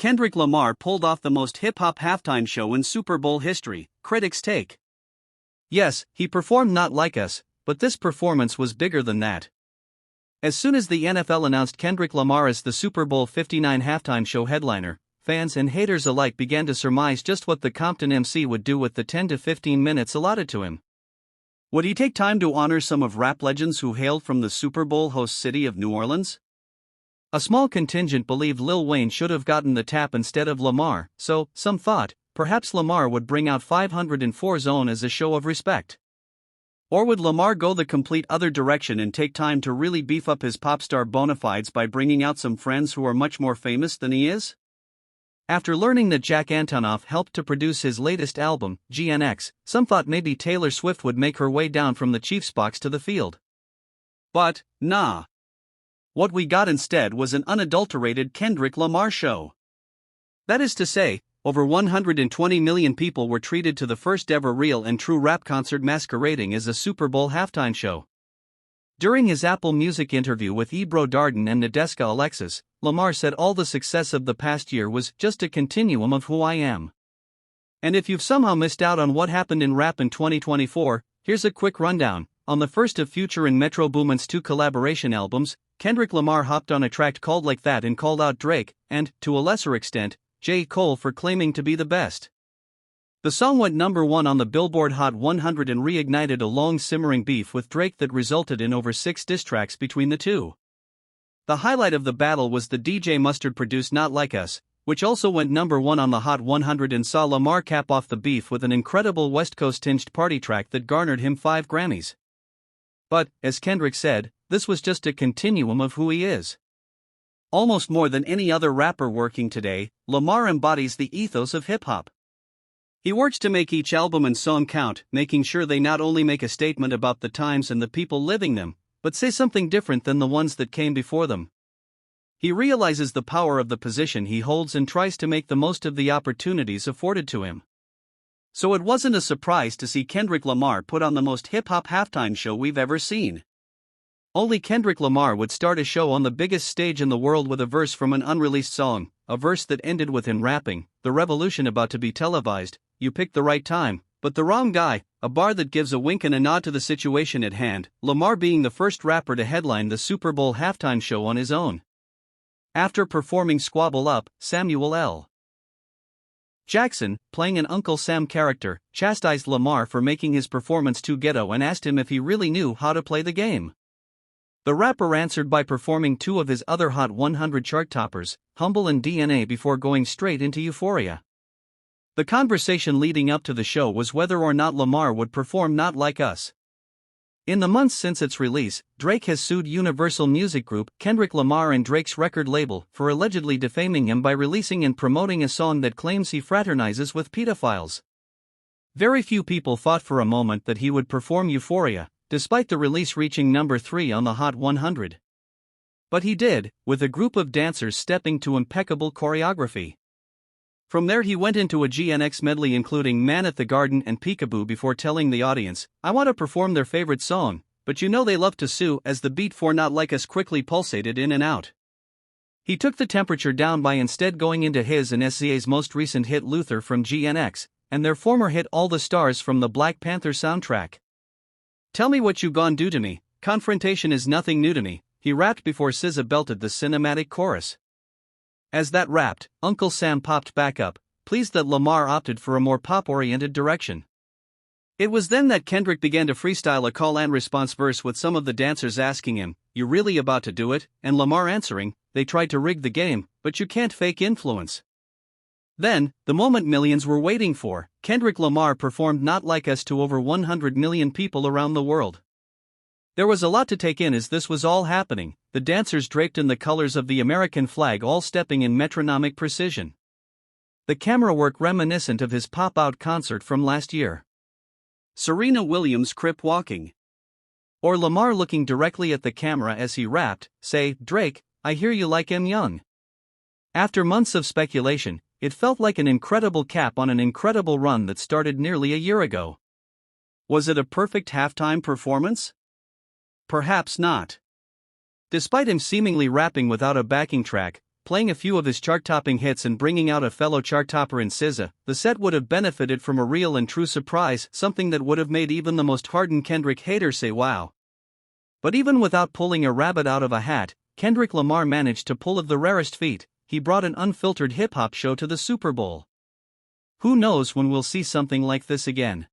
Kendrick Lamar pulled off the most hip-hop halftime show in Super Bowl history, critics take. Yes, he performed Not Like Us, but this performance was bigger than that. As soon as the NFL announced Kendrick Lamar as the Super Bowl 59 halftime show headliner, fans and haters alike began to surmise just what the Compton MC would do with the 10 to 15 minutes allotted to him. Would he take time to honor some of rap legends who hailed from the Super Bowl host city of New Orleans? A small contingent believed Lil Wayne should have gotten the tap instead of Lamar, so some thought, perhaps Lamar would bring out 504 Zone as a show of respect. Or would Lamar go the complete other direction and take time to really beef up his pop star bona fides by bringing out some friends who are much more famous than he is? After learning that Jack Antonoff helped to produce his latest album, GNX, some thought maybe Taylor Swift would make her way down from the Chiefs box to the field. But, nah. What we got instead was an unadulterated Kendrick Lamar show. That is to say, over 120 million people were treated to the first ever real and true rap concert masquerading as a Super Bowl halftime show. During his Apple Music interview with Ebro Darden and Nadeska Alexis, Lamar said all the success of the past year was just a continuum of who I am. And if you've somehow missed out on what happened in rap in 2024, here's a quick rundown. On the first of Future and Metro Boomin's 2 collaboration albums, Kendrick Lamar hopped on a track called Like That and called out Drake, and, to a lesser extent, J. Cole for claiming to be the best. The song went number 1 on the Billboard Hot 100 and reignited a long simmering beef with Drake that resulted in over 6 diss tracks between the two. The highlight of the battle was the DJ Mustard-produced Not Like Us, which also went number 1 on the Hot 100 and saw Lamar cap off the beef with an incredible West Coast-tinged party track that garnered him 5 Grammys. But, as Kendrick said, this was just a continuum of who he is. Almost more than any other rapper working today, Lamar embodies the ethos of hip-hop. He works to make each album and song count, making sure they not only make a statement about the times and the people living them, but say something different than the ones that came before them. He realizes the power of the position he holds and tries to make the most of the opportunities afforded to him. So it wasn't a surprise to see Kendrick Lamar put on the most hip-hop halftime show we've ever seen. Only Kendrick Lamar would start a show on the biggest stage in the world with a verse from an unreleased song, a verse that ended with him rapping, "The revolution about to be televised, you picked the right time, but the wrong guy," a bar that gives a wink and a nod to the situation at hand, Lamar being the first rapper to headline the Super Bowl halftime show on his own. After performing Squabble Up, Samuel L. Jackson, playing an Uncle Sam character, chastised Lamar for making his performance too ghetto and asked him if he really knew how to play the game. The rapper answered by performing 2 of his other Hot 100 chart toppers, Humble and DNA, before going straight into Euphoria. The conversation leading up to the show was whether or not Lamar would perform Not Like Us. In the months since its release, Drake has sued Universal Music Group, Kendrick Lamar and Drake's record label, for allegedly defaming him by releasing and promoting a song that claims he fraternizes with pedophiles. Very few people thought for a moment that he would perform Euphoria, despite the release reaching number 3 on the Hot 100. But he did, with a group of dancers stepping to impeccable choreography. From there he went into a GNX medley including Man at the Garden and Peekaboo before telling the audience, "I want to perform their favorite song, but you know they love to sue," as the beat for Not Like Us quickly pulsated in and out. He took the temperature down by instead going into his and SZA's most recent hit Luther from GNX, and their former hit All the Stars from the Black Panther soundtrack. "Tell me what you gon' do to me, confrontation is nothing new to me," he rapped before SZA belted the cinematic chorus. As that wrapped, Uncle Sam popped back up, pleased that Lamar opted for a more pop-oriented direction. It was then that Kendrick began to freestyle a call-and-response verse with some of the dancers asking him, "You really about to do it?" and Lamar answering, "They tried to rig the game, but you can't fake influence." Then, the moment millions were waiting for, Kendrick Lamar performed Not Like Us to over 100 million people around the world. There was a lot to take in as this was all happening, the dancers draped in the colors of the American flag all stepping in metronomic precision. The camera work reminiscent of his pop-out concert from last year. Serena Williams crip walking. Or Lamar looking directly at the camera as he rapped, "Say, Drake, I hear you like him young." After months of speculation, it felt like an incredible cap on an incredible run that started nearly a year ago. Was it a perfect halftime performance? Perhaps not. Despite him seemingly rapping without a backing track, playing a few of his chart-topping hits and bringing out a fellow chart-topper in SZA, the set would have benefited from a real and true surprise, something that would have made even the most hardened Kendrick hater say wow. But even without pulling a rabbit out of a hat, Kendrick Lamar managed to pull of the rarest feat. He brought an unfiltered hip-hop show to the Super Bowl. Who knows when we'll see something like this again?